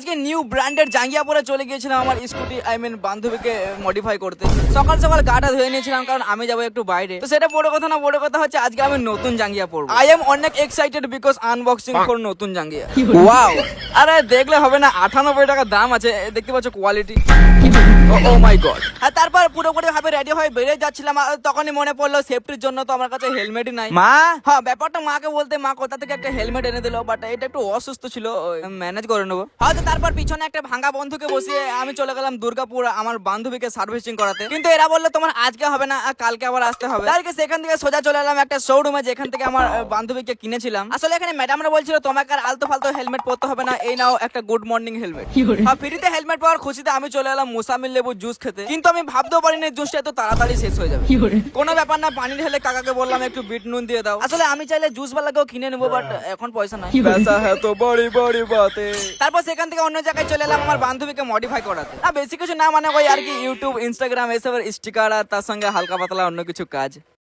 আজকে নিউ ব্র্যান্ডের জাঙ্গিয়া পরে চলে গিয়েছিলাম আমার স্কুটি বান্ধবীকে মডিফাই করতে। সকাল সকাল গাটা ধুয়ে নিয়েছিলাম কারণ আমি যাবো একটু বাইরে। তো সেটা বড় কথা না, বড় কথা হচ্ছে আজকে আমি নতুন জাঙ্গিয়া পরবো। আই এম অনেক এক্সাইটেড বিকজ আনবক্সিং ফর নতুন জাঙ্গিয়া। ওয়াও, আরে দেখলে হবে না, 98 টাকা দাম আছে, দেখতে পাচ্ছ কোয়ালিটি। ও মাই গড। আর তারপর পুরোপুরি ভাবে রেডি হয়ে বেরিয়ে যাচ্ছিলাম, আর তখনই মনে পড়লো সেফটির জন্য তো আমার কাছে হেলমেটই নাই। মা, হ্যাঁ ব্যাপারটা মাকে বলতে মা কোথা থেকে একটা হেলমেট এনে দিল, বাট এটা একটু অসুস্থ ছিল, ম্যানেজ করে নেবো হয়তো। তারপর পিছনে একটা ভাঙা বন্ধুকে বসিয়ে আমি চলে গেলাম দুর্গাপুর আমার বান্ধবীকে সার্ভিসিং করাতে। কিন্তু এরা বললো তোমার আজকে হবে না, কালকে আবার আসতে হবে। তারপরে সেখান থেকে সোজা চলে এলাম একটা শোরুমে যেখান থেকে আমার বান্ধবীকে কিনেছিলাম। আসলে এখানে ম্যাডামরা বলছিল তোমাকে আর আলতু ফালতু হেলমেট পরতে হবে না, এই নাও একটা গুড মর্নিং হেলমেট। ফ্রিতে হেলমেট পাওয়ার খুশিতে আমি চলে এলাম মুসামিল লেবু জুস খেতে। কিন্তু আমি ভাবতেও পারিনি জুসটা এত তাড়াতাড়ি শেষ হয়ে যাবে। কোনো ব্যাপার না, পানি ঢেলে কাকাকে বললাম একটু বিট নুন দিয়ে দাও। আসলে আমি চাইলে জুস বালাকেও কিনে নেবো, বাট এখন পয়সা নাই। পয়সা হ্যাঁ তো বড়ি বড়ি বাতে। তারপর সেখান থেকে অন্য জায়গায় চলে এলাম আমার বান্ধবীকে মডিফাই করাতে। না বেশি কিছু না, মানে ওই আর কি ইউটিউব ইনস্টাগ্রাম এসবের স্টিকার আর তার সঙ্গে হালকা পাতলা অন্য কিছু কাজ।